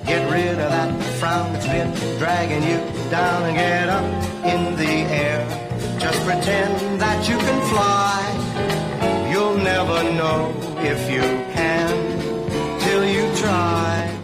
Get rid of that frown that's been dragging you down and get up in the air. Just pretend that you can fly. You'll never know if you can till you try.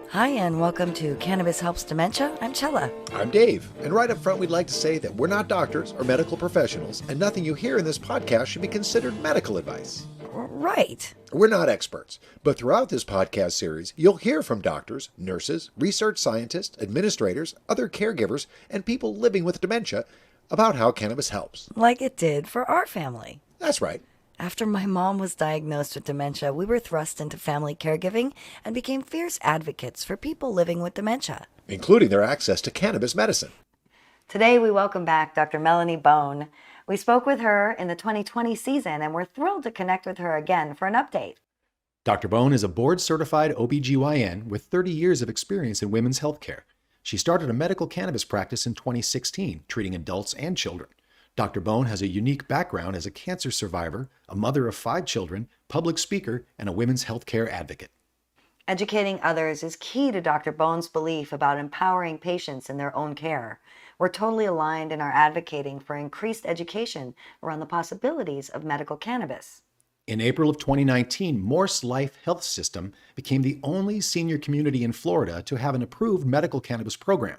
Hi, and welcome to Cannabis Helps Dementia. I'm Chella. I'm Dave, and right up front we'd like to say that we're not doctors or medical professionals, and nothing you hear in this podcast should be considered medical advice. Right. We're not experts, but throughout this podcast series, you'll hear from doctors, nurses, research scientists, administrators, other caregivers, and people living with dementia about how cannabis helps. Like it did for our family. That's right. After my mom was diagnosed with dementia, we were thrust into family caregiving and became fierce advocates for people living with dementia, Including their access to cannabis medicine. Today, we welcome back Dr. Melanie Bone. We spoke with her in the 2020 season, and we're thrilled to connect with her again for an update. Dr. Bone is a board-certified OB-GYN with 30 years of experience in women's healthcare. She started a medical cannabis practice in 2016, treating adults and children. Dr. Bone has a unique background as a cancer survivor, a mother of 5 children, public speaker, and a women's healthcare advocate. Educating others is key to Dr. Bone's belief about empowering patients in their own care. We're totally aligned in our advocating for increased education around the possibilities of medical cannabis. In April of 2019, MorseLife Health System became the only senior community in Florida to have an approved medical cannabis program.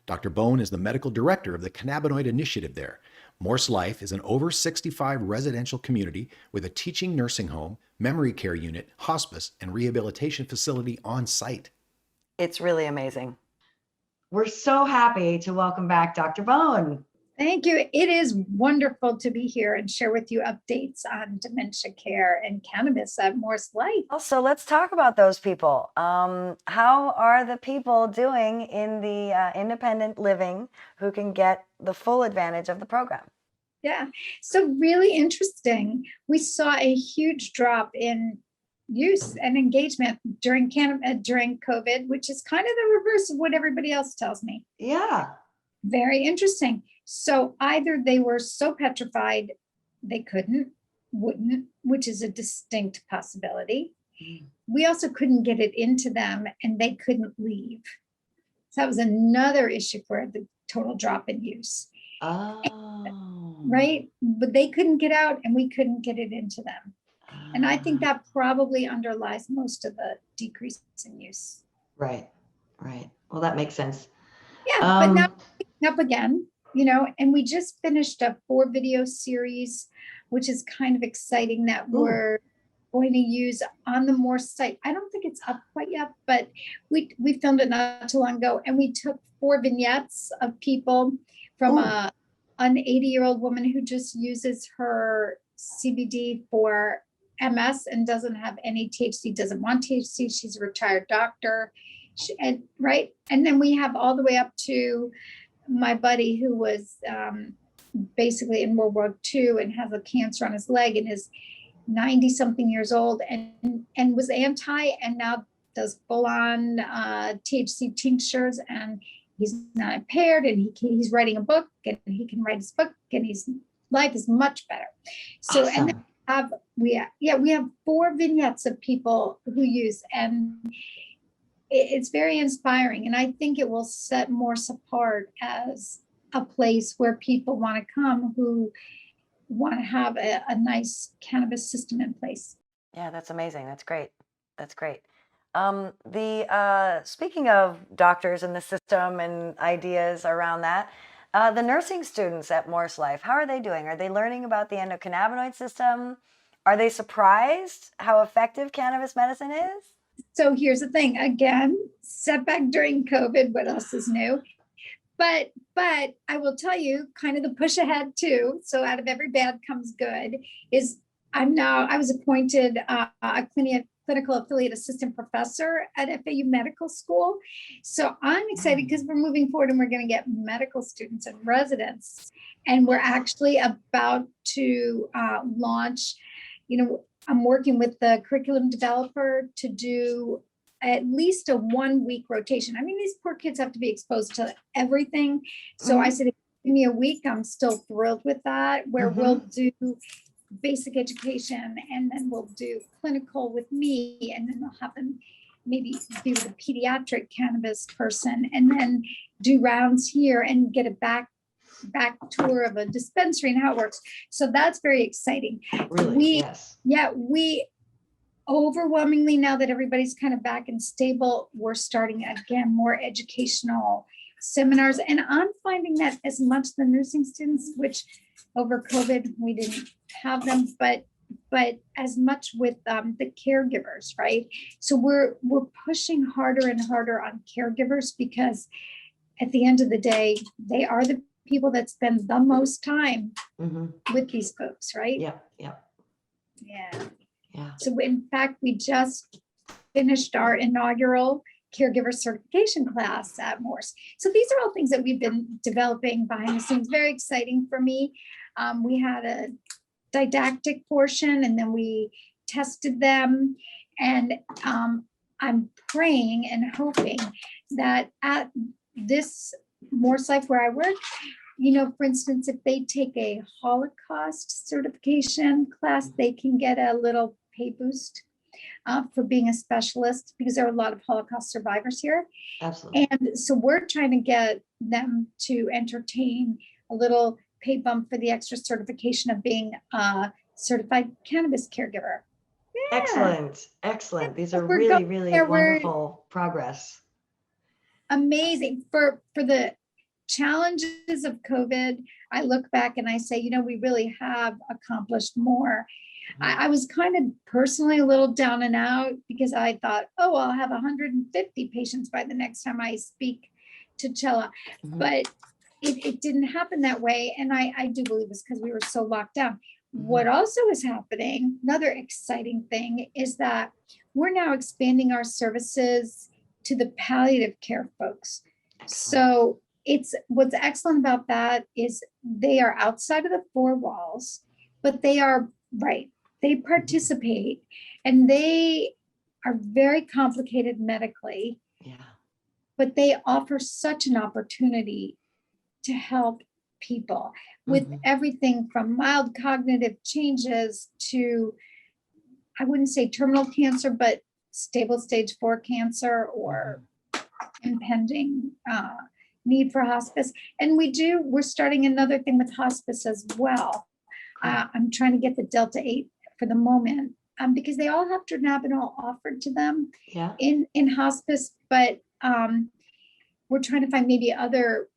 Dr. Bone is the medical director of the Cannabinoid initiative there. MorseLife is an over 65 residential community with a teaching nursing home, memory care unit, hospice, and rehabilitation facility on site. It's really amazing. We're so happy to welcome back Dr. Bone. Thank you. It is wonderful to be here and share with you updates on dementia care and cannabis at MorseLife. So let's talk about those people. How are the people doing in the independent living who can get the full advantage of the program? Yeah, so really interesting. We saw a huge drop in use and engagement during COVID, which is kind of the reverse of what everybody else tells me. Yeah. Very interesting. So either they were so petrified they wouldn't, which is a distinct possibility. We also couldn't get it into them and they couldn't leave. So that was another issue for the total drop in use. Oh. Right? But they couldn't get out and we couldn't get it into them. And I think that probably underlies most of the decrease in use. Right. Well, that makes sense. Yeah, but now picking up again, and we just finished a 4-video series, which is kind of exciting that we're going to use on the Morse site. I don't think it's up quite yet, but we filmed it not too long ago, and we took 4 vignettes of people from an 80-year-old woman who just uses her CBD for MS and doesn't have any THC, doesn't want THC. She's a retired doctor. And then we have all the way up to my buddy who was basically in World War II and has a cancer on his leg and is 90 something years old and was anti and now does full on THC tinctures, and he's not impaired, and he's writing a book and he can write his book and his life is much better. So, awesome. And then we have 4 vignettes of people who use, and it's very inspiring. And I think it will set Morse apart as a place where people want to come who want to have a nice cannabis system in place. Yeah, that's amazing. That's great. Speaking of doctors in the system and ideas around that, the nursing students at MorseLife, how are they doing? Are they learning about the endocannabinoid system? Are they surprised how effective cannabis medicine is? So here's the thing, again, setback during COVID, what else is new? But I will tell you kind of the push ahead too. So out of every bad comes good is I was appointed a clinical affiliate assistant professor at FAU Medical School. So I'm excited because we're moving forward and we're going to get medical students and residents. And we're actually about to launch, I'm working with the curriculum developer to do at least a 1-week rotation. I mean, these poor kids have to be exposed to everything. So I said, give me a week. I'm still thrilled with that, where we'll do basic education and then we'll do clinical with me, and then they'll have them maybe be with a pediatric cannabis person and then do rounds here and get a back tour of a dispensary and how it works. So that's very exciting. Really? Yes. Yeah, we overwhelmingly, now that everybody's kind of back and stable, we're starting again more educational seminars. And I'm finding that as much the nursing students, which over COVID we didn't have them, but as much with the caregivers, right? So we're pushing harder and harder on caregivers, because at the end of the day, they are the people that spend the most time with these folks, right? Yeah, yeah. Yeah. So in fact, we just finished our inaugural caregiver certification class at Morse. So these are all things that we've been developing behind the scenes. Very exciting for me. We had a didactic portion and then we tested them. And I'm praying and hoping that at this MorseLife where I work, for instance, if they take a Holocaust certification class, they can get a little pay boost for being a specialist, because there are a lot of Holocaust survivors here. Absolutely. And so we're trying to get them to entertain a little pay bump for the extra certification of being a certified cannabis caregiver. Yeah. Excellent. These are really, really wonderful progress. Amazing. For the challenges of COVID, I look back and I say, we really have accomplished more. I was kind of personally a little down and out, because I thought, I'll have 150 patients by the next time I speak to Chella. But it didn't happen that way. And I do believe it's because we were so locked down. What also is happening, another exciting thing, is that we're now expanding our services to the palliative care folks. So what's excellent about that is they are outside of the four walls, but they are they participate, and they are very complicated medically. Yeah. But they offer such an opportunity to help people with everything from mild cognitive changes to, I wouldn't say terminal cancer, but stable stage 4 cancer or impending need for hospice. And we're starting another thing with hospice as well. I'm trying to get the Delta 8 for the moment, because they all have dronabinol offered to them in hospice, but we're trying to find maybe other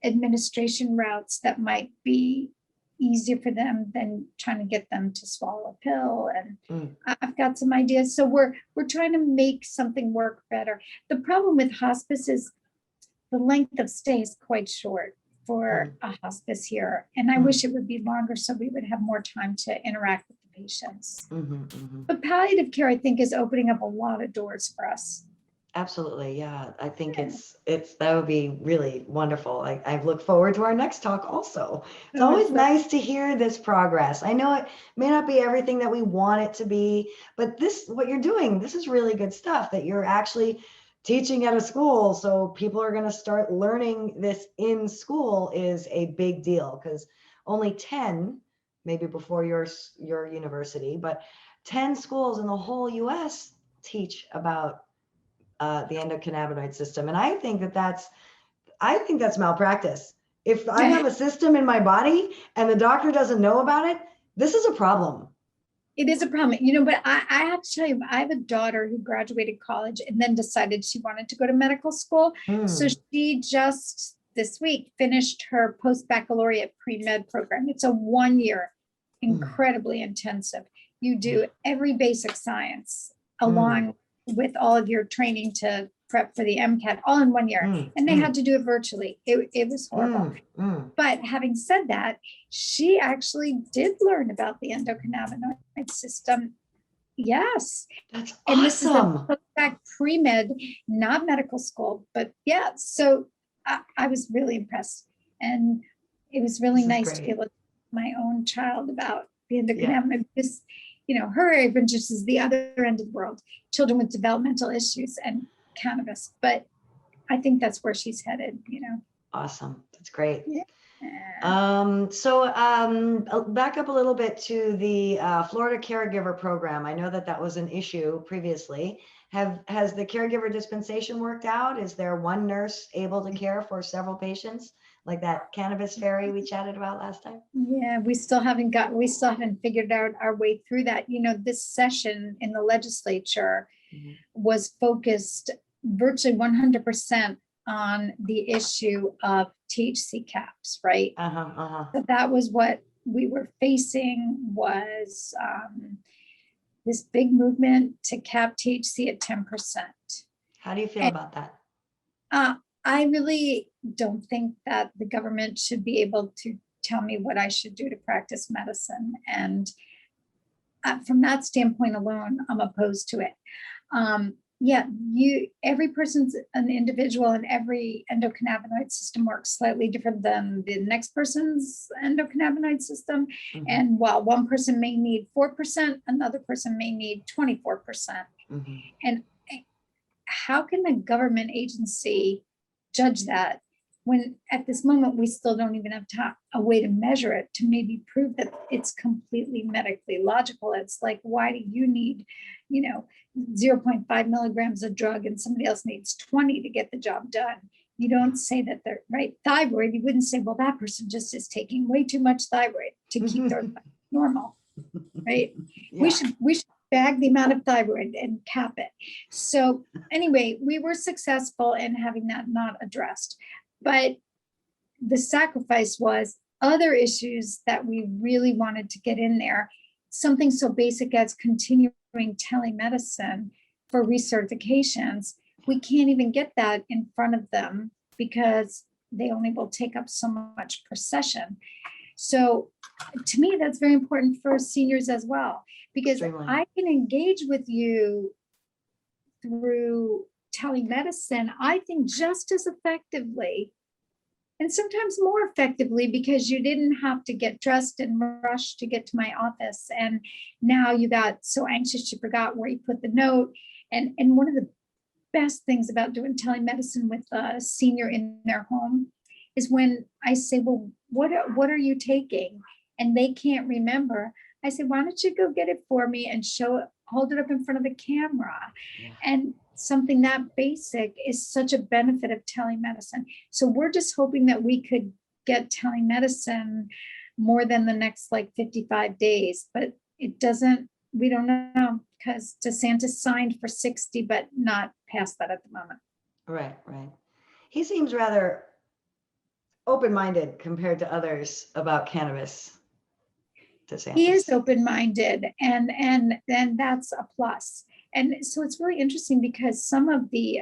administration routes that might be easier for them than trying to get them to swallow a pill. And I've got some ideas. So we're trying to make something work better. The problem with hospice is the length of stay is quite short for a hospice here. And I wish it would be longer so we would have more time to interact with the patients. But palliative care, I think, is opening up a lot of doors for us. Absolutely. Yeah. I think that would be really wonderful. I look forward to our next talk also. It's always nice to hear this progress. I know it may not be everything that we want it to be, but what you're doing, this is really good stuff that you're actually teaching at a school. So people are going to start learning this in school is a big deal, because only 10, maybe before your university, but 10 schools in the whole US teach about the endocannabinoid system. And I think that's malpractice. If I have a system in my body and the doctor doesn't know about it, this is a problem. It is a problem, but I have to tell you, I have a daughter who graduated college and then decided she wanted to go to medical school. So she just this week finished her post-baccalaureate pre-med program. It's a 1-year, incredibly intensive. You do every basic science along with all of your training to prep for the MCAT all in 1 year. And they had to do it virtually. It was horrible. But having said that, she actually did learn about the endocannabinoid system. Yes. That's and awesome. This is a post-bac pre-med, not medical school, but yeah. So I was really impressed. And it was really nice to be able to tell my own child about the endocannabinoid. Because her area of interest is the other end of the world, children with developmental issues and cannabis. But I think that's where she's headed, Awesome. That's great. Yeah. Back up a little bit to the Florida caregiver program. I know that that was an issue previously. Has the caregiver dispensation worked out? Is there one nurse able to care for several patients, like that cannabis fairy we chatted about last time? Yeah, we still haven't figured out our way through that. This session in the legislature was focused virtually 100% on the issue of THC caps, right? So that was what we were facing, was this big movement to cap THC at 10%. How do you feel about that? I really don't think that the government should be able to tell me what I should do to practice medicine. And from that standpoint alone, I'm opposed to it. Every person's an individual, and every endocannabinoid system works slightly different than the next person's endocannabinoid system. And while one person may need 4%, another person may need 24%. And how can a government agency judge that when at this moment we still don't even have a way to measure it to maybe prove that it's completely medically logical? It's like, why do you need 0.5 milligrams of drug and somebody else needs 20 to get the job done? You don't say that they're right. Thyroid, you wouldn't say, well, that person just is taking way too much thyroid to keep their normal, right? We should bag the amount of thyroid and cap it. So anyway, we were successful in having that not addressed, but the sacrifice was other issues that we really wanted to get in there. Something so basic as continuing telemedicine for recertifications. We can't even get that in front of them because they only will take up so much per session. So to me, that's very important for seniors as well, because I can engage with you through telemedicine, I think just as effectively, and sometimes more effectively, because you didn't have to get dressed and rush to get to my office. And now you got so anxious you forgot where you put the note. And one of the best things about doing telemedicine with a senior in their home is when I say, well, what are you taking? And they can't remember. I say, why don't you go get it for me and hold it up in front of the camera? And something that basic is such a benefit of telemedicine. So we're just hoping that we could get telemedicine more than the next 55 days, but we don't know, because DeSantis signed for 60, but not past that at the moment. Right. He seems rather open-minded compared to others about cannabis. DeSantis. He is open-minded, and that's a plus. And so it's really interesting because some of the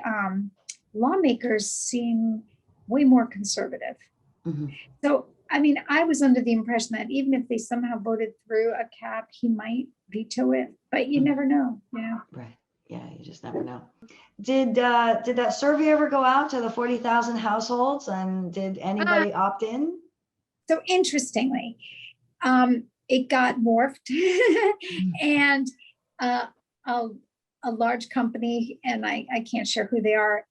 lawmakers seem way more conservative. So, I was under the impression that even if they somehow voted through a cap, he might veto it, but you never know, Right. Yeah, you just never know. Did that survey ever go out to the 40,000 households, and did anybody opt in? So interestingly, it got morphed and a large company, and I can't share who they are,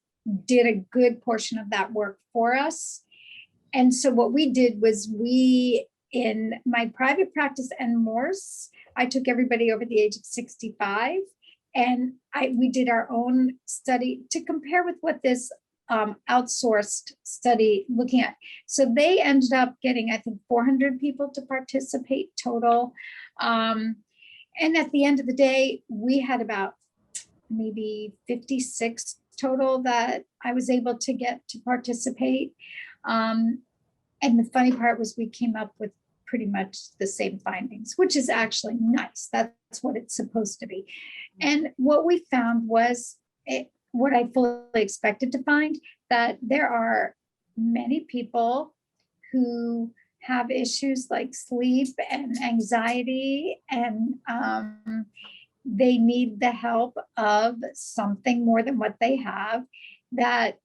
did a good portion of that work for us. And so what we did was in my private practice and Morse, I took everybody over the age of 65, and we did our own study to compare with what this outsourced study looking at. So they ended up getting, I think, 400 people to participate total. And at the end of the day, we had about maybe 56 total that I was able to get to participate. And the funny part was we came up with pretty much the same findings, which is actually nice. That's what it's supposed to be. And what we found was what I fully expected to find, that there are many people who have issues like sleep and anxiety, and they need the help of something more than what they have, that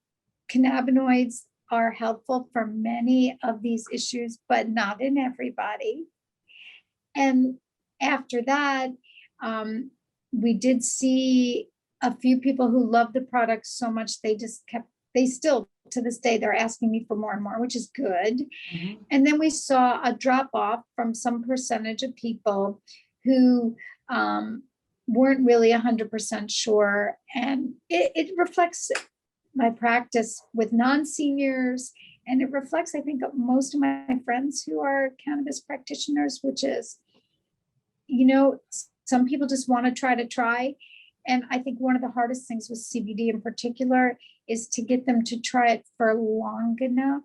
cannabinoids are helpful for many of these issues, but not in everybody. And after that, we did see a few people who loved the product so much they still to this day, they're asking me for more and more, which is good. Mhm. And then we saw a drop off from some percentage of people who weren't really 100% sure. And it reflects my practice with non-seniors. And it reflects, I think, most of my friends who are cannabis practitioners, which is, some people just want to try. And I think one of the hardest things with CBD in particular is to get them to try it for long enough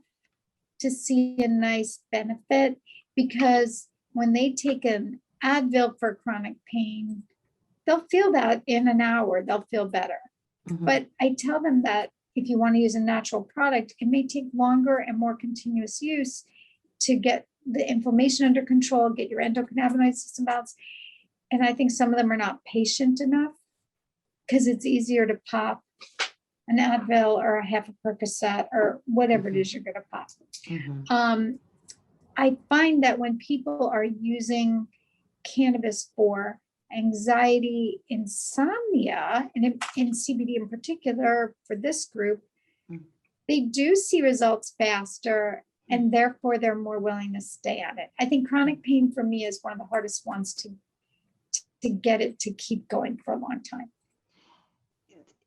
to see a nice benefit. Because when they take an Advil for chronic pain, they'll feel that in an hour, they'll feel better. Mhm. But I tell them that if you want to use a natural product, it may take longer and more continuous use to get the inflammation under control, get your endocannabinoid system balanced. And I think some of them are not patient enough because it's easier to pop an Advil or a half a Percocet or whatever it is you're going to pop. Mhm. I find that when people are using cannabis for anxiety, insomnia, and in CBD in particular for this group, Mm. they do see results faster, and therefore they're more willing to stay at it. I think chronic pain for me is one of the hardest ones to get it to keep going for a long time.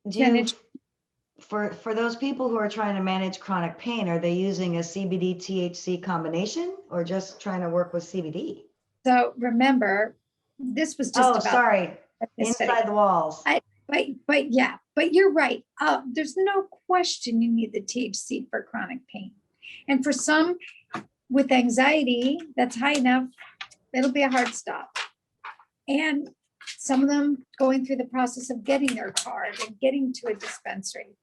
Do Then you, it, for those people who are trying to manage chronic pain, are they using a CBD THC combination or just trying to work with CBD? so remember, this was just Oh, about sorry, this study. inside the walls. But you're right. There's no question you need the THC for chronic pain. And for some with anxiety that's high enough, it'll be a hard stop. And some of them going through the process of getting their card and getting to a dispensary,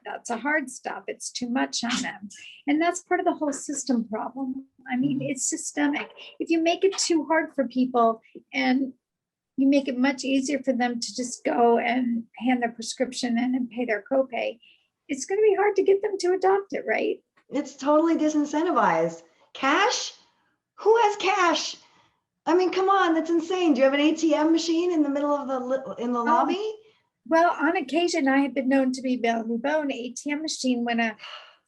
that's a hard stop. It's too much on them. And that's part of the whole system problem. I mean, it's systemic. If you make it too hard for people and you make it much easier for them to just go and hand their prescription in and pay their copay, it's going to be hard to get them to adopt it, right? It's totally disincentivized. Cash? Who has cash? I mean, come on, that's insane. Do you have an ATM machine in the middle of the lobby? Well, on occasion, I have been known to be Melanie Bone ATM machine when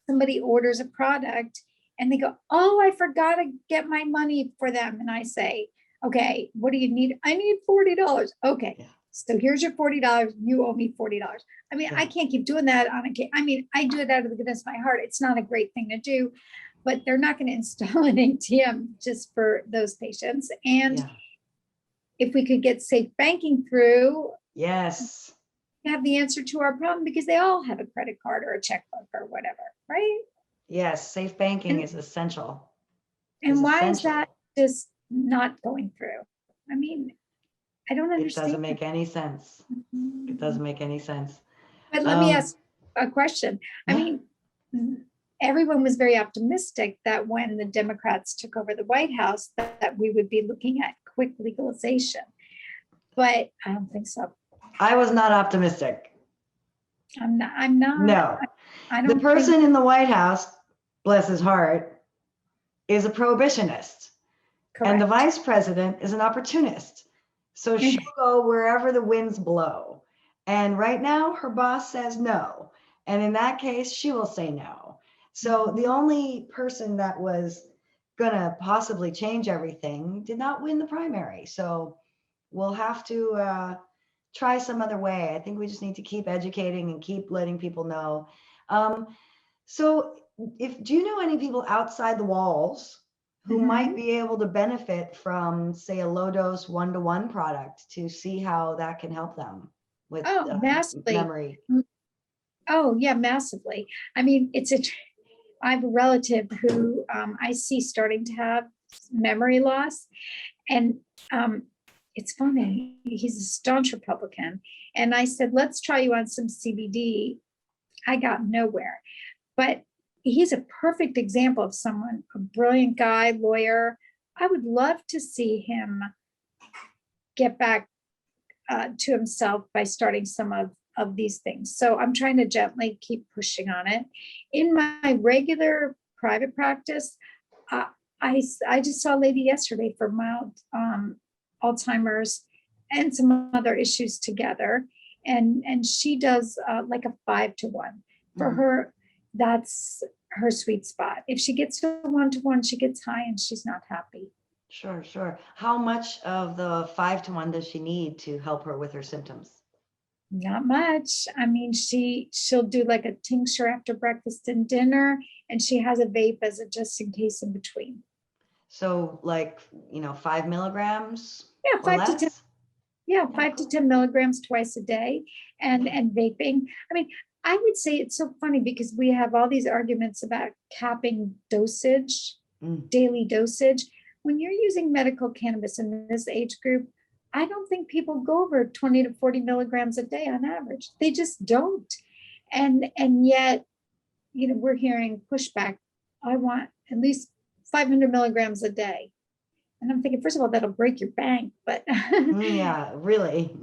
somebody orders a product and they go, "Oh, I forgot to get my money for them." And I say, "Okay, what do you need?" "I need $40. Okay. Yeah. So here's your $40. You owe me $40. I mean, Yeah. I can't keep doing that on occasion. I mean, I do it out of the goodness of my heart. It's not a great thing to do, but they're not going to install an ATM just for those patients. And Yeah. if we could get safe banking through, Yes. have the answer to our problem, because they all have a credit card or a checkbook or whatever, right? Yes. Safe banking And- is essential. And Is why is essential. that just not going through? I mean, I don't It understand. doesn't make any sense. It doesn't make any sense. But let me ask a question. I Yeah. mean, everyone was very optimistic that when the Democrats took over the White House, that we would be looking at quick legalization. But I don't think so. I was not optimistic. I'm not. No. I The don't person think, in the White House, bless his heart, is a prohibitionist. And the correct. vice president is an opportunist. So she'll go wherever the winds blow. And right now, her boss says no. And in that case, she will say no. So the only person that was going to possibly change everything did not win the primary. So we'll have to try some other way. I think we just need to keep educating and keep letting people know. So do you know any people outside the walls who might be able to benefit from, say, a Lowdose 1-to-1 product to see how that can help them with Massively. memory? Oh, yeah, massively. I mean, I have a relative who I see starting to have memory loss. And it's funny, he's a staunch Republican. And I said, let's try you on some CBD. I got nowhere. But he's a perfect example of someone, a brilliant guy, lawyer. I would love to see him get back to himself by starting some of these things. So I'm trying to gently keep pushing on it. In my regular private practice, I just saw a lady yesterday for mild Alzheimer's and some other issues together. And she does like a 5-to-1 for her. that's her sweet spot. If she gets to 1-to-1, she gets high and she's not happy. Sure, sure. How much of the 5-to-1 does she need to help her with her symptoms? Not much. I mean, she'll do like a tincture after breakfast and dinner, and she has a vape as a just in case in between. So like, 5 milligrams Yeah, or less? Yeah, Yeah, 5 to cool. 10 milligrams twice a day, and Yeah. vaping. I mean, I would say it's so funny because we have all these arguments about capping dosage, Mm. daily dosage. When you're using medical cannabis in this age group, I don't think people go over 20 to 40 milligrams a day on average. They just don't. And yet, we're hearing pushback. I want at least 500 milligrams a day. And I'm thinking, first of all, that'll break your bank, but Yeah, really.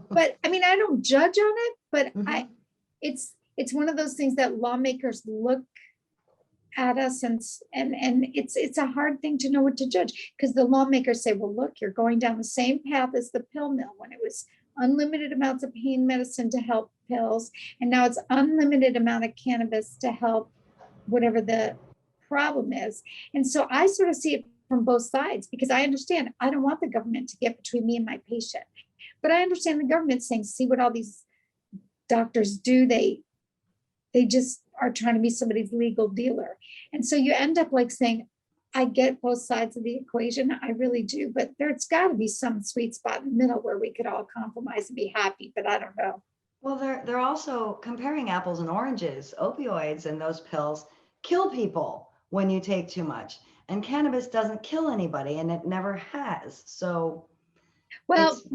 but I mean, I don't judge on it, but Mhm. it's one of those things that lawmakers look at us and it's a hard thing to know what to judge, because the lawmakers say, well, look, you're going down the same path as the pill mill when it was unlimited amounts of pain medicine to help pills, and now it's unlimited amount of cannabis to help whatever the problem is. And so I sort of see it from both sides, because I understand I don't want the government to get between me and my patient. But I understand the government saying, see what all these doctors do. They just are trying to be somebody's legal dealer. And so you end up like saying, I get both sides of the equation. I really do. But there's got to be some sweet spot in the middle where we could all compromise and be happy. But I don't know. Well, they're also comparing apples and oranges. Opioids and those pills kill people when you take too much. And cannabis doesn't kill anybody, and it never has. So Well, it's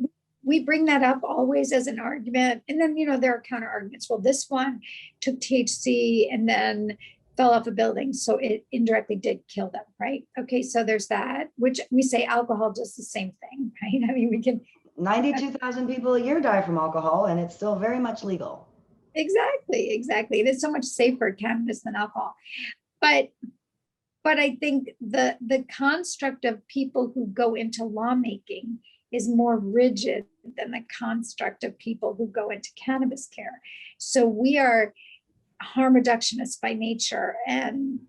we bring that up always as an argument. And then, there are counter arguments. Well, this one took THC and then fell off a building. So it indirectly did kill them, right? Okay, so there's that, which we say alcohol does the same thing, right? I mean, we can 92,000 people a year die from alcohol, and it's still very much legal. exactly. It is so much safer cannabis than alcohol. But I think the construct of people who go into lawmaking is more rigid than the construct of people who go into cannabis care. So we are harm reductionists by nature and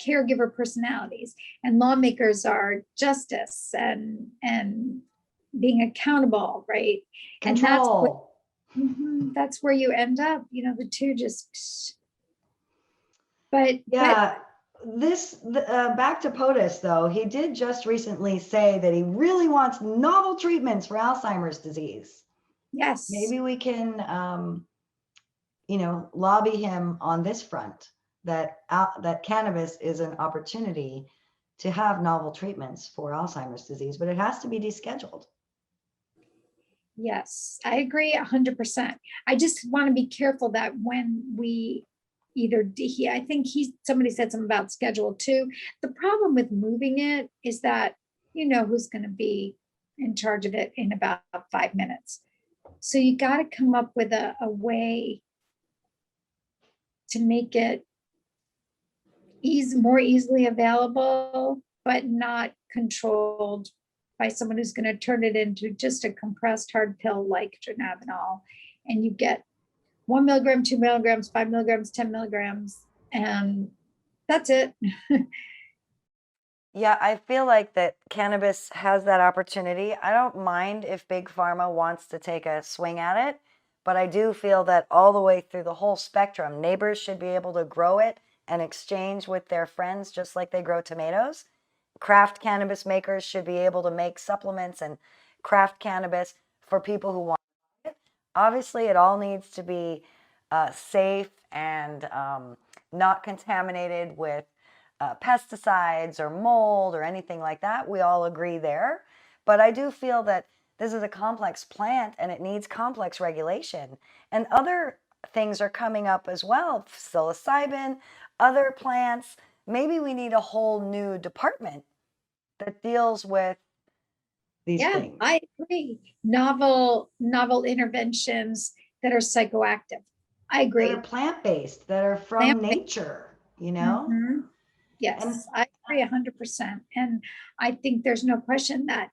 caregiver personalities, and lawmakers are justice and being accountable, right? And Control. that's where you end up. The two just. But Yeah. Back to POTUS, though, he did just recently say that he really wants novel treatments for Alzheimer's disease. yes, Maybe we can, lobby him on this front, that cannabis is an opportunity to have novel treatments for Alzheimer's disease, but it has to be descheduled. yes, I agree 100%. I just want to be careful that when we I think somebody said something about Schedule 2. The problem with moving it is that who's going to be in charge of it in about 5 minutes. So you got to come up with a way to make it more easily available, but not controlled by someone who's going to turn it into just a compressed hard pill like dronabinol, and you get 1 milligram, 2 milligrams, 5 milligrams, 10 milligrams, and that's it. Yeah, I feel like that cannabis has that opportunity. I don't mind if Big Pharma wants to take a swing at it, but I do feel that all the way through the whole spectrum, neighbors should be able to grow it and exchange with their friends just like they grow tomatoes. Craft cannabis makers should be able to make supplements and craft cannabis for people who want it. Obviously, it all needs to be safe and not contaminated with pesticides or mold or anything like that. We all agree there. But I do feel that this is a complex plant and it needs complex regulation. And other things are coming up as well. Psilocybin, other plants. Maybe we need a whole new department that deals with these things. I agree. Novel interventions that are psychoactive. I agree. That are plant-based, that are from nature, Mhm. Yes, And I agree 100%. And I think there's no question that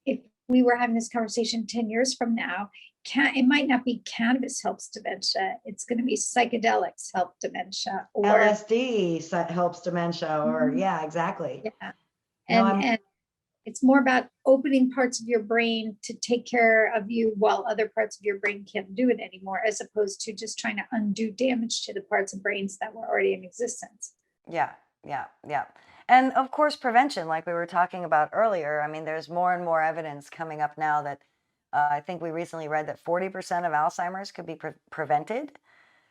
if we were having this conversation 10 years from now, it might not be cannabis helps dementia. It's going to be psychedelics help dementia, or LSD helps dementia, or yeah, exactly. yeah. No, And it's more about opening parts of your brain to take care of you while other parts of your brain can't do it anymore, as opposed to just trying to undo damage to the parts of brains that were already in existence. Yeah, yeah, yeah. And of course, prevention, like we were talking about earlier. I mean, there's more and more evidence coming up now that I think we recently read that 40% of Alzheimer's could be prevented.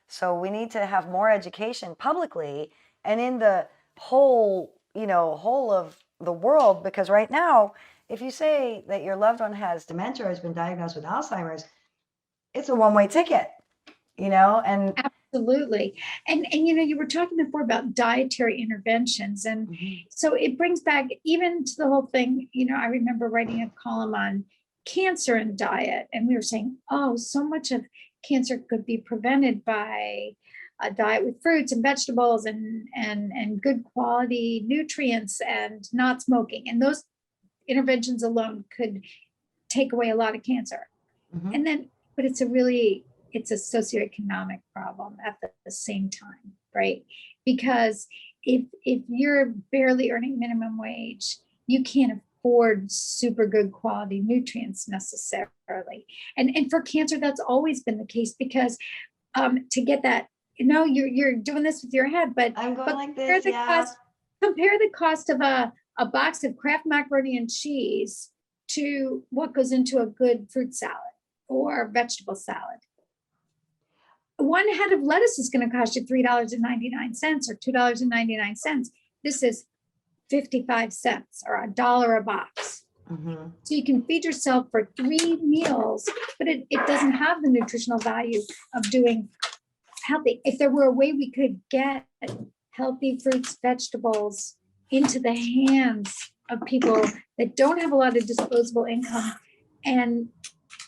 So we need to have more education publicly and in the whole, whole of the world, because right now, if you say that your loved one has dementia or has been diagnosed with Alzheimer's, it's a one-way ticket, and absolutely. And you were talking before about dietary interventions, and so it brings back even to the whole thing. I remember writing a column on cancer and diet, and we were saying, oh, so much of cancer could be prevented by a diet with fruits and vegetables and good quality nutrients and not smoking, and those interventions alone could take away a lot of cancer. And then, but it's a socioeconomic problem at the same time, right? Because if you're barely earning minimum wage, you can't afford super good quality nutrients necessarily. And for cancer, that's always been the case, because to get that, you're doing this with your head, but I'm going like this, yeah. Compare the cost of a box of Kraft macaroni and cheese to what goes into a good fruit salad or vegetable salad. One head of lettuce is going to cost you $3.99 or $2.99. This is 55 cents or $1 a box. So you can feed yourself for 3 meals, but it doesn't have the nutritional value of doing healthy. If there were a way we could get healthy fruits, vegetables into the hands of people that don't have a lot of disposable income, and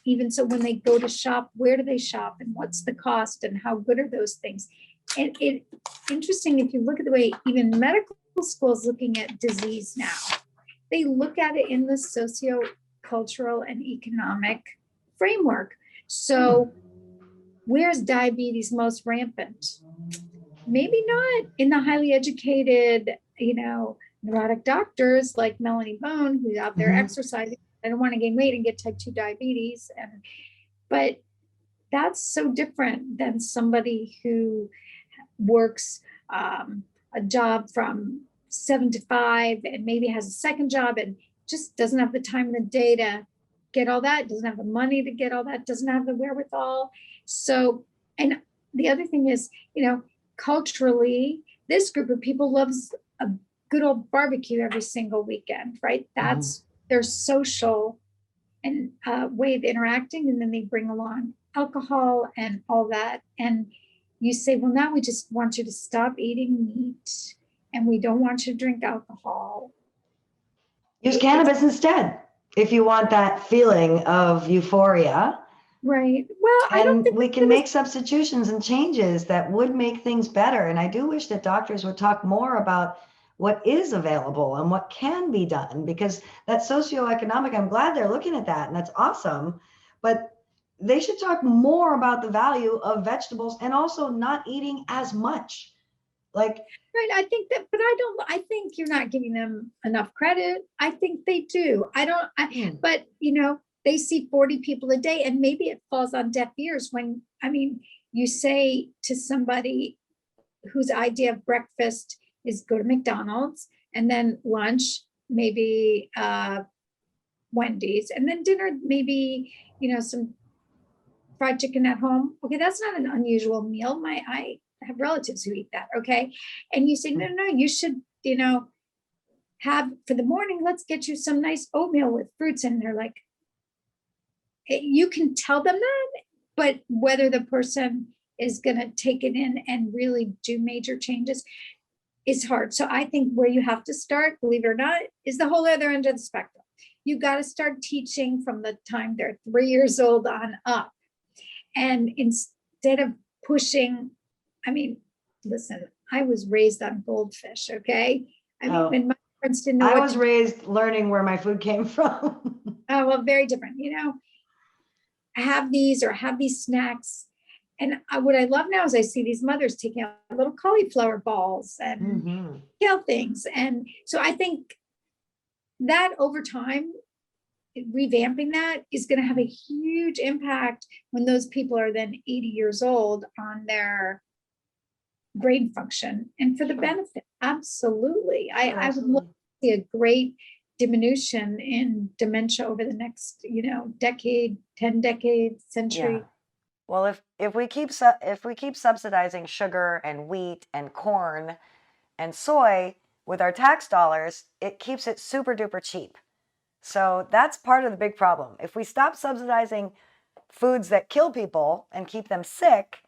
even so when they go to shop, where do they shop and what's the cost and how good are those things? And it's interesting, if you look at the way even medical school is looking at disease now, they look at it in the socio-cultural and economic framework. So where's diabetes most rampant? Maybe not in the highly educated, neurotic doctors like Melanie Bone, who's out there exercising. I don't want to gain weight and get type 2 diabetes. But that's so different than somebody who works a job from 7 to 5 and maybe has a second job and just doesn't have the time in the day to get all that, doesn't have the money to get all that, doesn't have the wherewithal. So, and the other thing is, culturally, this group of people loves a good old barbecue every single weekend, right? That's their social and way of interacting. And then they bring along alcohol and all that. And you say, well, now we just want you to stop eating meat and we don't want you to drink alcohol. Use cannabis instead if you want that feeling of euphoria. Right. Well, I don't think we can make substitutions and changes that would make things better. And I do wish that doctors would talk more about what is available and what can be done, because that socioeconomic, I'm glad they're looking at that and that's awesome, but they should talk more about the value of vegetables and also not eating as much. Right. I think that, but I think you're not giving them enough credit. I think they do. But they see 40 people a day, and maybe it falls on deaf ears when, you say to somebody whose idea of breakfast is go to McDonald's, and then lunch, maybe Wendy's, and then dinner, maybe, some fried chicken at home. Okay, that's not an unusual meal. I have relatives who eat that. Okay. And you say, no, you should, have for the morning, let's get you some nice oatmeal with fruits. And they're like, you can tell them that, but whether the person is going to take it in and really do major changes is hard. So I think where you have to start, believe it or not, is the whole other end of the spectrum. You got to start teaching from the time they're 3 years old on up. And instead of pushing, listen, I was raised on goldfish, okay? When my parents didn't know I was raised learning where my food came from. Oh, well, very different, have these or have these snacks. And what I love now is I see these mothers taking out little cauliflower balls and kale things. And so I think that over time, revamping that is going to have a huge impact when those people are then 80 years old on their brain function and for the benefit. Absolutely. I would love to see a great diminution in dementia over the next, decade, 10 decades, century. Yeah. Well, if we keep subsidizing sugar and wheat and corn and soy with our tax dollars, it keeps it super duper cheap. So that's part of the big problem. If we stop subsidizing foods that kill people and keep them sick,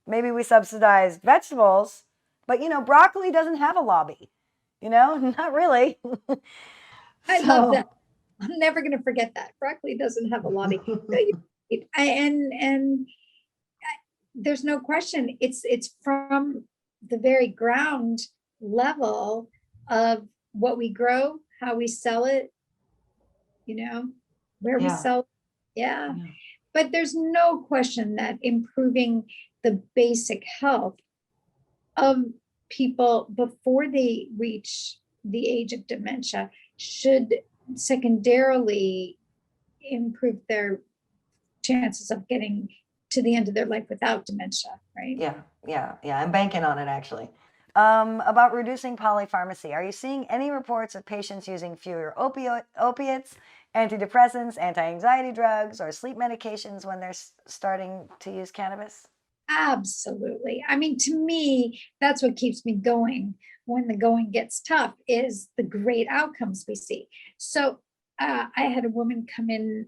maybe we subsidize vegetables, but broccoli doesn't have a lobby. Not really. I love that. I'm never going to forget that. Broccoli doesn't have a lobby. And there's no question. It's from the very ground level of what we grow, how we sell it, where we sell it. Yeah. But there's no question that improving the basic health of people before they reach the age of dementia should secondarily improve their chances of getting to the end of their life without dementia, right? Yeah. I'm banking on it, actually. About reducing polypharmacy, are you seeing any reports of patients using fewer opiates, antidepressants, anti-anxiety drugs, or sleep medications when they're starting to use cannabis? Absolutely. I mean, to me, that's what keeps me going when the going gets tough is the great outcomes we see. So I had a woman come in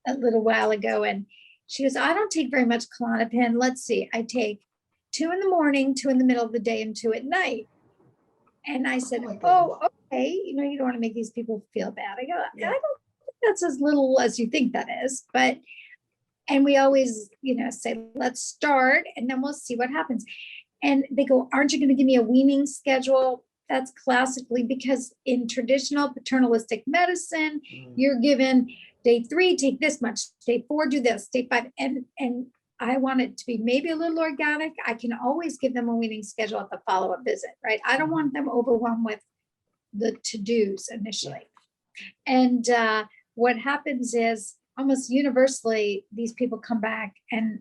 a little while ago and she goes, I don't take very much Klonopin. Let's see, I take 2 in the morning, 2 in the middle of the day, and 2 at night. And I said, oh, okay. You don't want to make these people feel bad. I go, I don't think that's as little as you think that is. And we always, say, let's start and then we'll see what happens. And they go, aren't you going to give me a weaning schedule? That's classically because in traditional paternalistic medicine, you're given day 3, take this much, day 4, do this, day 5. And I want it to be maybe a little organic. I can always give them a weaning schedule at the follow-up visit, right? I don't want them overwhelmed with the to-dos initially. And what happens is almost universally, these people come back and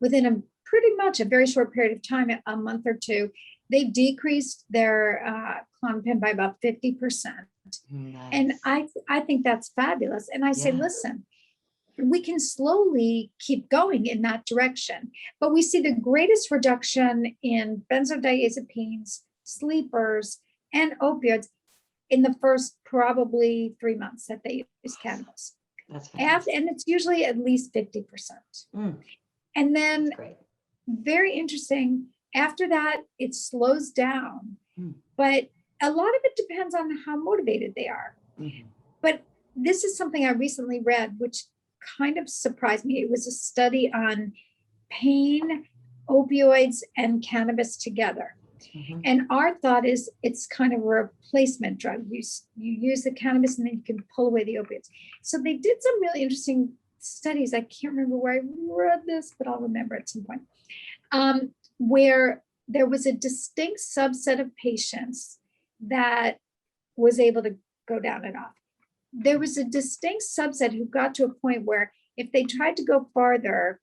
within a pretty much a very short period of time, a month or 2, they've decreased their Klonopin by about 50%. Nice. And I think that's fabulous. And I say, listen, we can slowly keep going in that direction, but we see the greatest reduction in benzodiazepines, sleepers, and opioids in the first probably 3 months that they use cannabis. And it's usually at least 50%. And then very interesting, after that, it slows down, but a lot of it depends on how motivated they are. But this is something I recently read, which kind of surprised me. It was a study on pain, opioids, and cannabis together. And our thought is it's kind of a replacement drug. You use the cannabis and then you can pull away the opiates. So they did some really interesting studies. I can't remember where I read this, but I'll remember at some point, where there was a distinct subset of patients that was able to go down and off. There was a distinct subset who got to a point where if they tried to go farther,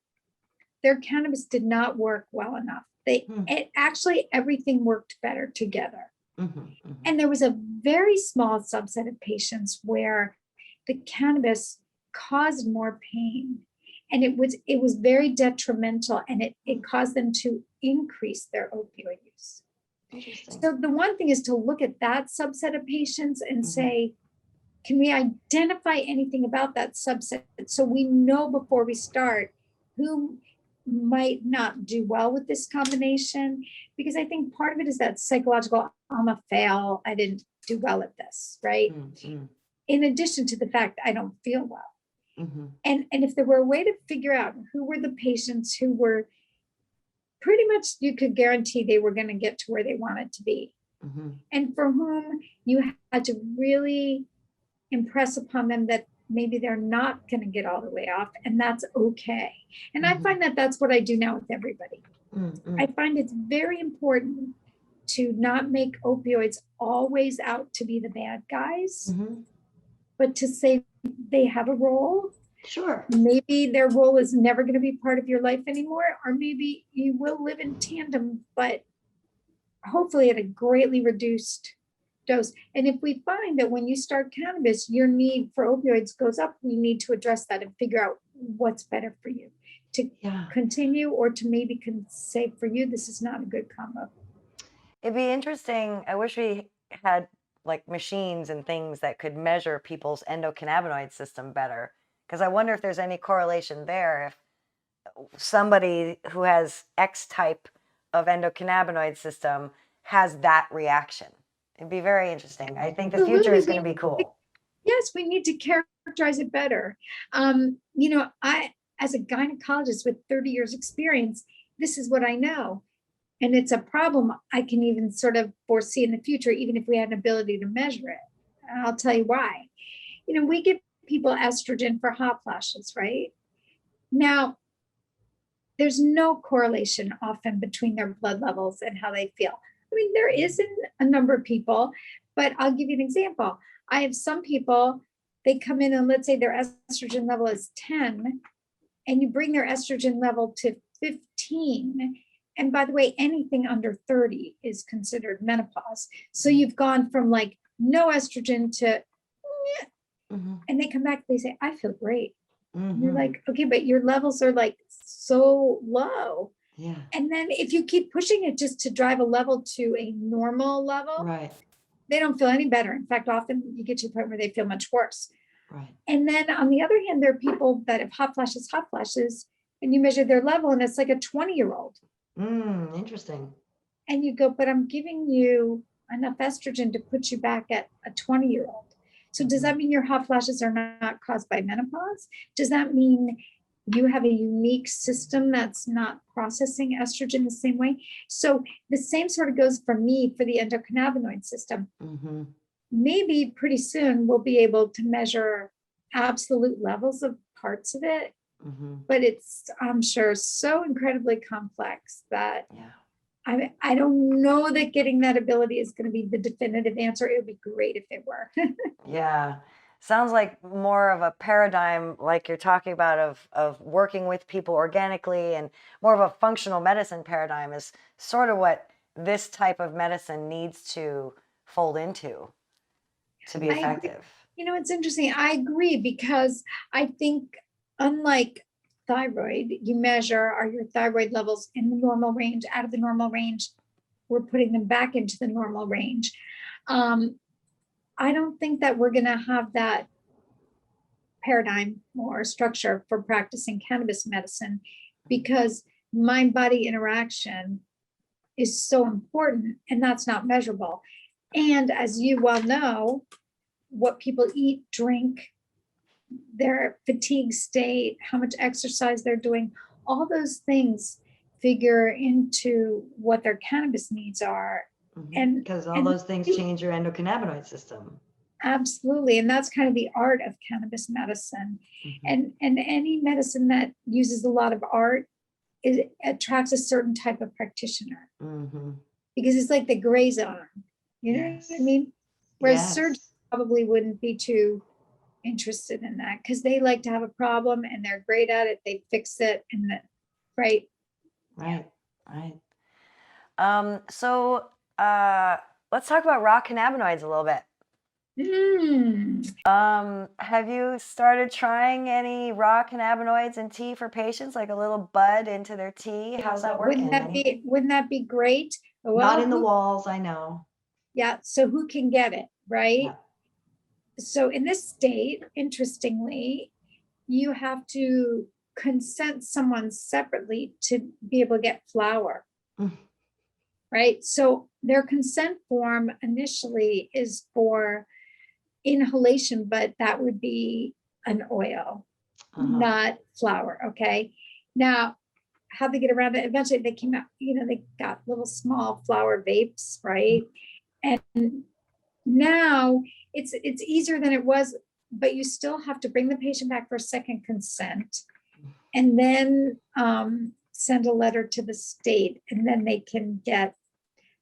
their cannabis did not work well enough. It actually, everything worked better together. And there was a very small subset of patients where the cannabis caused more pain. And it was very detrimental, and it caused them to increase their opioid use. So the one thing is to look at that subset of patients and say, can we identify anything about that subset so we know before we start who might not do well with this combination? Because I think part of it is that psychological, I'm a fail, I didn't do well at this, right? In addition to the fact I don't feel well. And if there were a way to figure out who were the patients who were pretty much, you could guarantee they were going to get to where they wanted to be, and for whom you had to really impress upon them that maybe they're not going to get all the way off, and that's okay. And I find that that's what I do now with everybody. I find it's very important to not make opioids always out to be the bad guys, but to say they have a role. Sure. Maybe their role is never going to be part of your life anymore, or maybe you will live in tandem, but hopefully at a greatly reduced dose. And if we find that when you start cannabis, your need for opioids goes up, we need to address that and figure out what's better for you to continue, or to maybe say for you, this is not a good combo. It'd be interesting. I wish we had like machines and things that could measure people's endocannabinoid system better. Because I wonder if there's any correlation there. If somebody who has X type of endocannabinoid system has that reaction. It'd be very interesting. I think the future is going to be cool. Yes, we need to characterize it better. I, as a gynecologist with 30 years experience, this is what I know. And it's a problem I can even sort of foresee in the future, even if we had an ability to measure it. And I'll tell you why. We give people estrogen for hot flashes, right? Now, there's no correlation often between their blood levels and how they feel. I mean, there is a number of people, but I'll give you an example. I have some people, they come in and let's say their estrogen level is 10, and you bring their estrogen level to 15. And by the way, anything under 30 is considered menopause. So you've gone from like no estrogen to, and they come back, they say, I feel great. And you're like, okay, but your levels are like so low. Yeah. And then if you keep pushing it just to drive a level to a normal level, Right. they don't feel any better. In fact, often you get to a point where they feel much worse. Right. And then on the other hand, there are people that have hot flashes, and you measure their level and it's like a 20-year-old. Interesting. And you go, but I'm giving you enough estrogen to put you back at a 20-year-old. So does that mean your hot flashes are not caused by menopause? Does that mean you have a unique system that's not processing estrogen the same way? So the same sort of goes for me for the endocannabinoid system. Maybe pretty soon we'll be able to measure absolute levels of parts of it, but it's, I'm sure, so incredibly complex that I don't know that getting that ability is going to be the definitive answer. It would be great if it were. Yeah. Sounds like more of a paradigm, like you're talking about, of working with people organically, and more of a functional medicine paradigm is sort of what this type of medicine needs to fold into to be effective. It's interesting. I agree, because I think unlike thyroid, you measure, are your thyroid levels in the normal range, out of the normal range? We're putting them back into the normal range. I don't think that we're going to have that paradigm or structure for practicing cannabis medicine, because mind-body interaction is so important, and that's not measurable. And as you well know, what people eat, drink, their fatigue state, how much exercise they're doing, all those things figure into what their cannabis needs are. And because all those things change your endocannabinoid system. Absolutely. And that's kind of the art of cannabis medicine. And any medicine that uses a lot of art, it attracts a certain type of practitioner, because it's like the gray zone. You know what I mean? Whereas surgeons probably wouldn't be too interested in that, because they like to have a problem and they're great at it. They fix it, and then, right. So let's talk about raw cannabinoids a little bit. Have you started trying any raw cannabinoids in tea for patients, like a little bud into their tea? How's that working? Wouldn't that be great? Well, not in the walls, I know. Yeah. So who can get it, right? Yeah. So in this state, interestingly, you have to consent someone separately to be able to get flower. Right? So their consent form initially is for inhalation, but that would be an oil, not flower. Okay. Now, how they get around it, eventually they came out, they got little small flower vapes, right? And now it's easier than it was but you still have to bring the patient back for second consent, and then send a letter to the state, and then they can get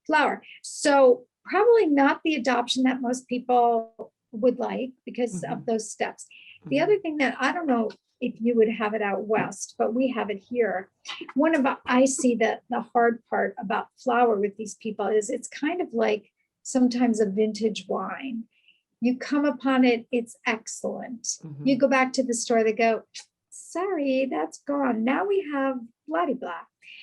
flower. So probably not the adoption that most people would like because of those steps. The other thing that I don't know if you would have it out west, but we have it here. I see that the hard part about flower with these people is it's kind of like sometimes a vintage wine. You come upon it, it's excellent. You go back to the store, they go, sorry, that's gone. Now we have blah, blah.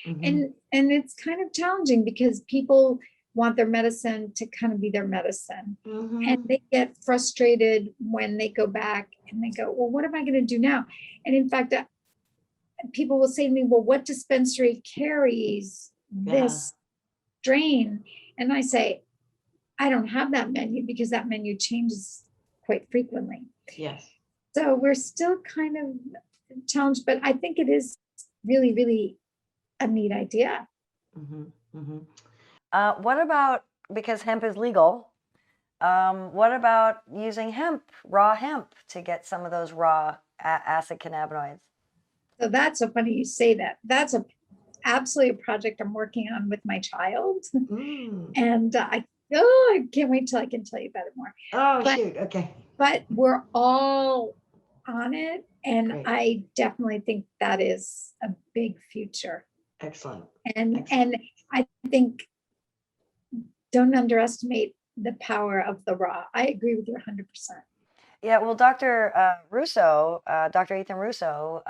And it's kind of challenging because people want their medicine to kind of be their medicine. And they get frustrated when they go back and they go, well, what am I going to do now? And in fact, people will say to me, well, what dispensary carries this strain? And I say, I don't have that menu because that menu changes quite frequently. Yes. So we're still kind of challenged, but I think it is really, really a neat idea. What about, because hemp is legal, what about using raw hemp to get some of those raw acid cannabinoids? So that's so funny you say that. That's absolutely a project I'm working on with my child. And I can't wait till I can tell you about it more. Shoot. Okay. But we're all on it. And Great. I definitely think that is a big future. Excellent. And I think don't underestimate the power of the raw. I agree with you 100%. Yeah, well, Dr. Dr. Ethan Russo,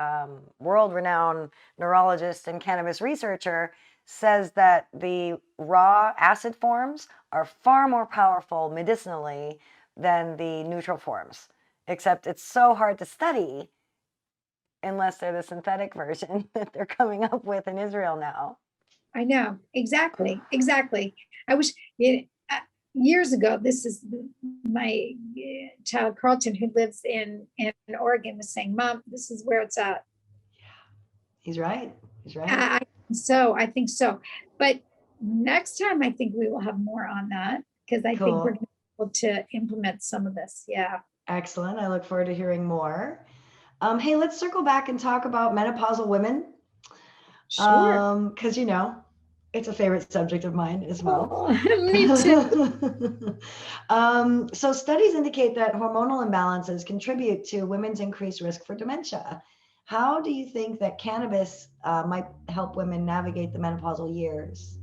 world-renowned neurologist and cannabis researcher, says that the raw acid forms are far more powerful medicinally than the neutral forms, except it's so hard to study unless they're the synthetic version that they're coming up with in Israel now. I know, exactly. I wish, years ago, this is my child Carlton, who lives in Oregon, was saying, Mom, this is where it's at. Yeah, he's right. I think so. But next time, I think we will have more on that because I think we're going to be able to implement some of this. Yeah. Excellent. I look forward to hearing more. Hey, let's circle back and talk about menopausal women. Sure. Because, it's a favorite subject of mine as well. Oh, me too. So studies indicate that hormonal imbalances contribute to women's increased risk for dementia. How do you think that cannabis might help women navigate the menopausal years?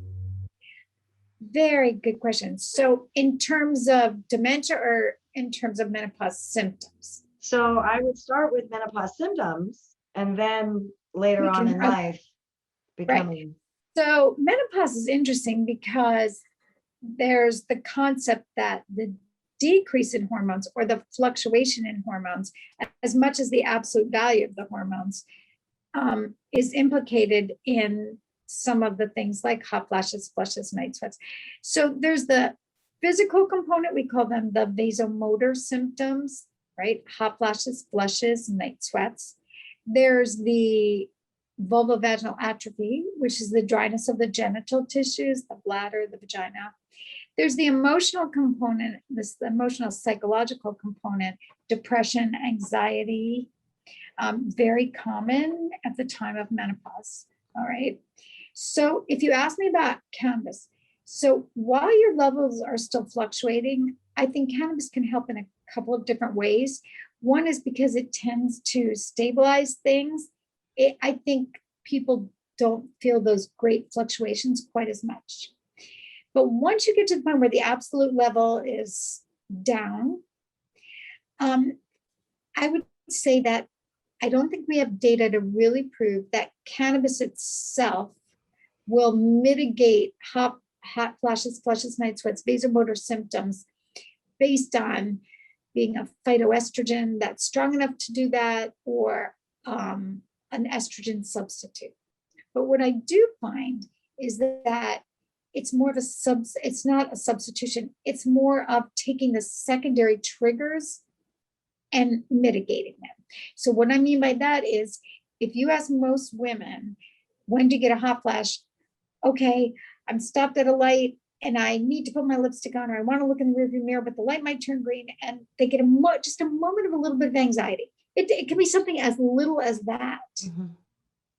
Very good question. So in terms of dementia or in terms of menopause symptoms? So I would start with menopause symptoms and then later on in life becoming. Right. So menopause is interesting because there's the concept that the decrease in hormones or the fluctuation in hormones, as much as the absolute value of the hormones, is implicated in some of the things like hot flashes, flushes, night sweats. So there's the physical component, we call them the vasomotor symptoms, right? Hot flashes, flushes, night sweats. There's the vulvovaginal atrophy, which is the dryness of the genital tissues, the bladder, the vagina. There's the emotional component, this emotional psychological component, depression, anxiety, very common at the time of menopause. All right. So if you ask me about cannabis, so while your levels are still fluctuating, I think cannabis can help in a couple of different ways. One is because it tends to stabilize things. I think people don't feel those great fluctuations quite as much. But once you get to the point where the absolute level is down, I would say that I don't think we have data to really prove that cannabis itself will mitigate hot flashes, flushes, night sweats, vasomotor symptoms based on being a phytoestrogen that's strong enough to do that or an estrogen substitute. But what I do find is that it's more of it's not a substitution. It's more of taking the secondary triggers and mitigating them. So what I mean by that is if you ask most women, when do you get a hot flash? Okay, I'm stopped at a light. and I need to put my lipstick on, or I want to look in the rearview mirror, but the light might turn green, and they get just a moment of a little bit of anxiety. It can be something as little as that.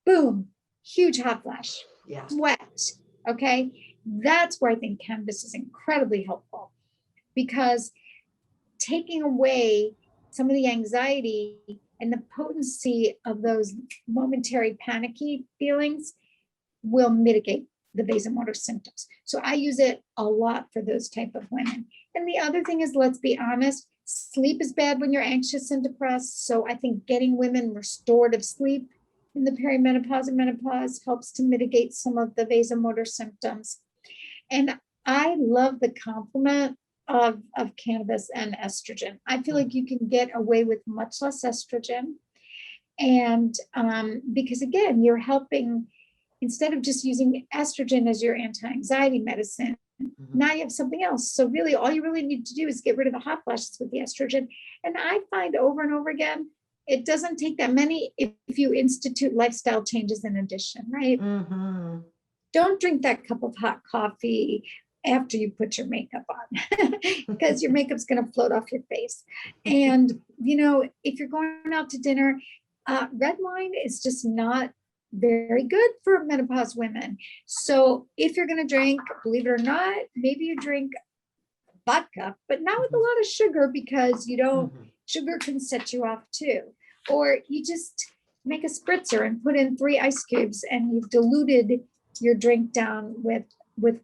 Boom, huge hot flash, wet. Okay, that's where I think cannabis is incredibly helpful, because taking away some of the anxiety and the potency of those momentary panicky feelings will mitigate the vasomotor symptoms. So I use it a lot for those type of women. And the other thing is, let's be honest, sleep is bad when you're anxious and depressed. So I think getting women restorative sleep in the perimenopause and menopause helps to mitigate some of the vasomotor symptoms. And I love the complement of cannabis and estrogen. I feel like you can get away with much less estrogen. And because again, you're helping, instead of just using estrogen as your anti-anxiety medicine, now you have something else. So really, all you really need to do is get rid of the hot flashes with the estrogen. And I find over and over again, it doesn't take that many if you institute lifestyle changes in addition, right? Don't drink that cup of hot coffee after you put your makeup on, because your makeup's going to float off your face. And, if you're going out to dinner, red wine is just not very good for menopause women. So if you're going to drink, believe it or not, maybe you drink vodka, but not with a lot of sugar, because sugar can set you off too. Or you just make a spritzer and put in 3 ice cubes, and you've diluted your drink down with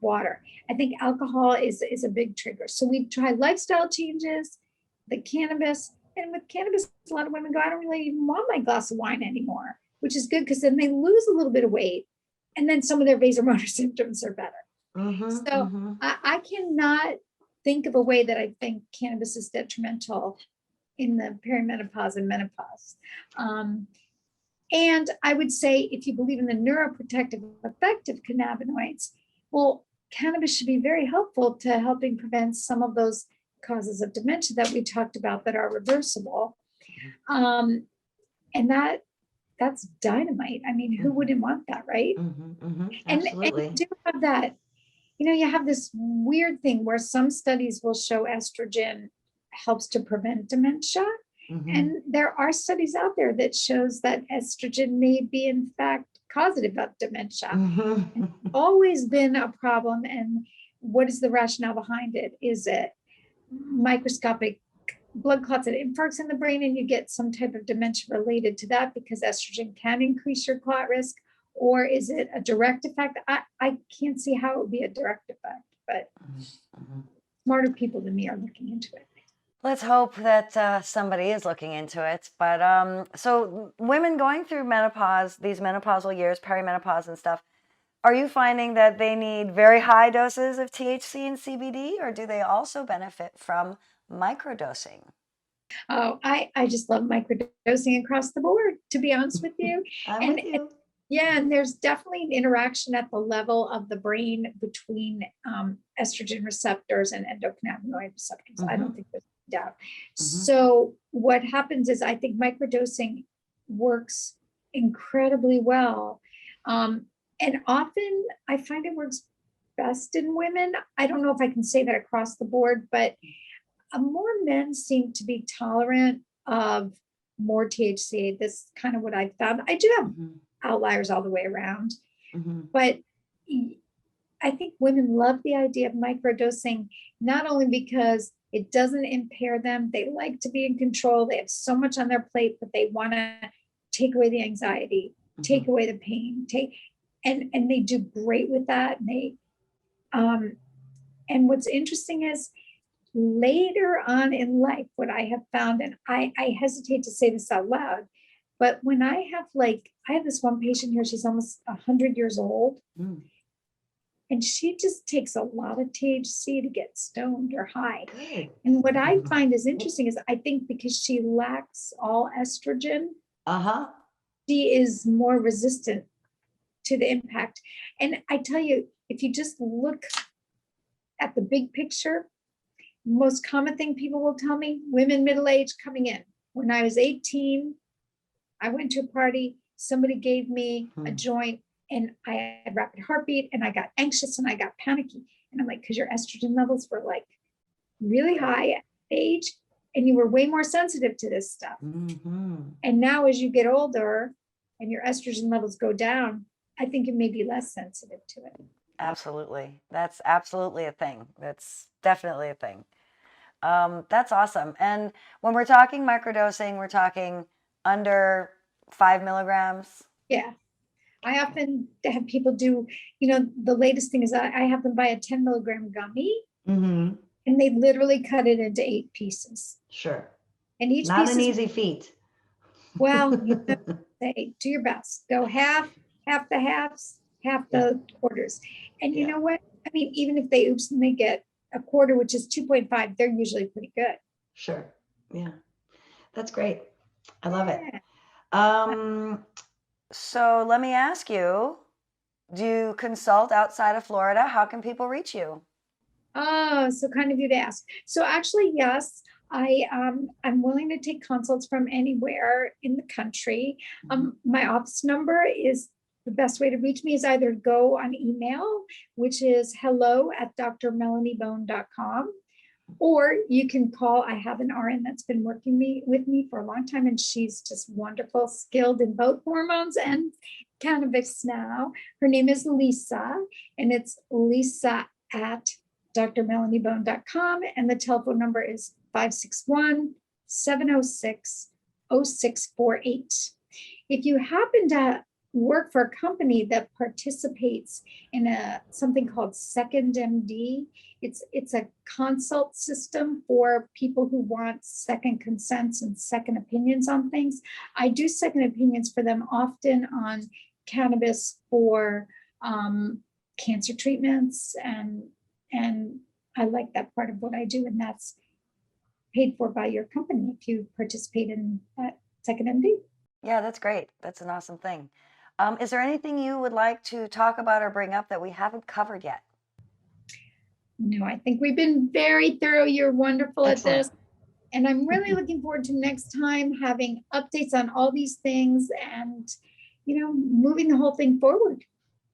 water. I think alcohol is a big trigger. So we try lifestyle changes, the cannabis, and with cannabis, a lot of women go, I don't really even want my glass of wine anymore, which is good, because then they lose a little bit of weight, and then some of their vasomotor symptoms are better. I cannot think of a way that I think cannabis is detrimental in the perimenopause and menopause. And I would say, if you believe in the neuroprotective effect of cannabinoids, well, cannabis should be very helpful to helping prevent some of those causes of dementia that we talked about that are reversible. And that's dynamite. I mean, who wouldn't want that, right? And you do have that, you have this weird thing where some studies will show estrogen helps to prevent dementia. And there are studies out there that shows that estrogen may be in fact causative of dementia. It's always been a problem. And what is the rationale behind it? Is it microscopic blood clots and infarcts in the brain, and you get some type of dementia related to that because estrogen can increase your clot risk? Or is it a direct effect? I can't see how it would be a direct effect, but smarter people than me are looking into it. Let's hope that somebody is looking into it. But so women going through menopause, these menopausal years, perimenopause and stuff, are you finding that they need very high doses of THC and CBD, or do they also benefit from microdosing? Oh, I just love microdosing across the board, to be honest with you. I'm with you. Yeah, and there's definitely an interaction at the level of the brain between estrogen receptors and endocannabinoid receptors. I don't think there's any doubt. So what happens is, I think microdosing works incredibly well. And often I find it works best in women. I don't know if I can say that across the board, but more men seem to be tolerant of more THC. This is kind of what I found. I do have outliers all the way around, but I think women love the idea of microdosing, not only because it doesn't impair them. They like to be in control. They have so much on their plate, but they want to take away the anxiety, take away the pain, and they do great with that. And they, and what's interesting is, later on in life, what I have found, and I hesitate to say this out loud, but when I have this one patient here, she's almost 100 years old, and she just takes a lot of THC to get stoned or high. And what I find is interesting is, I think because she lacks all estrogen, she is more resistant to the impact. And I tell you, if you just look at the big picture, most common thing people will tell me, women middle-aged coming in. When I was 18, I went to a party, somebody gave me a joint, and I had rapid heartbeat, and I got anxious, and I got panicky. And I'm like, because your estrogen levels were like really high at age, and you were way more sensitive to this stuff. Mm-hmm. And now as you get older and your estrogen levels go down, I think you may be less sensitive to it. Absolutely. That's absolutely a thing. That's definitely a thing. That's awesome. And when we're talking microdosing, we're talking under 5 milligrams. Yeah. I often have people do, the latest thing is I have them buy a 10 milligram gummy, Mm-hmm. and they literally cut it into 8 pieces. Sure. And each Not piece an is, easy feat. well, say, do your best. Go half the halves, half the quarters. And you know what? I mean, even if they oops and they get a quarter, which is 2.5, they're usually pretty good. Sure. Yeah. That's great. I love it. So let me ask you, do you consult outside of Florida? How can people reach you? Oh, so kind of you to ask. So actually, yes, I'm willing to take consults from anywhere in the country. My office number is, the best way to reach me is either go on email, which is hello@drmelaniebone.com, or you can call. I have an RN that's been working with me for a long time, and she's just wonderful, skilled in both hormones and cannabis now. Her name is Lisa, and it's lisa@drmelaniebone.com, and the telephone number is 561-706-0648. If you happen to work for a company that participates in something called SecondMD, it's a consult system for people who want second consents and second opinions on things. I do second opinions for them often on cannabis for cancer treatments, and I like that part of what I do, and that's paid for by your company if you participate in that SecondMD. Yeah, that's great. That's an awesome thing. Is there anything you would like to talk about or bring up that we haven't covered yet? No, I think we've been very thorough. You're wonderful Excellent. at this. And I'm really looking forward to next time having updates on all these things and, moving the whole thing forward.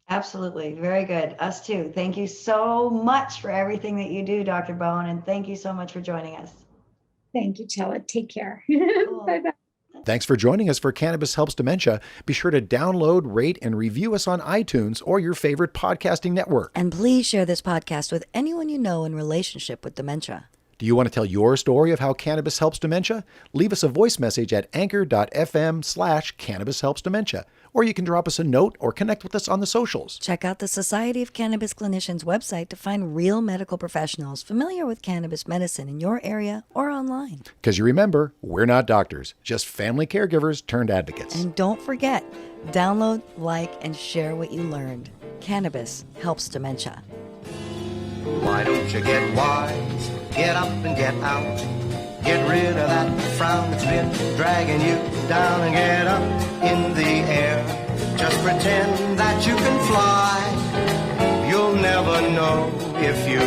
Absolutely. Very good. Us too. Thank you so much for everything that you do, Dr. Bone. And thank you so much for joining us. Thank you, Chella. Take care. Cool. Bye-bye. Thanks for joining us for Cannabis Helps Dementia. Be sure to download, rate, and review us on iTunes or your favorite podcasting network. And please share this podcast with anyone you know in relationship with dementia. Do you want to tell your story of how cannabis helps dementia? Leave us a voice message at anchor.fm/cannabishelpsdementia. Or you can drop us a note or connect with us on the socials. Check out the Society of Cannabis Clinicians website to find real medical professionals familiar with cannabis medicine in your area or online. Because you remember, we're not doctors, just family caregivers turned advocates. And don't forget, download, like, and share what you learned. Cannabis helps dementia. Why don't you get wise? Get up and get out. Get rid of that frown that's been dragging you down, and get up in the air. Just pretend that you can fly. You'll never know if you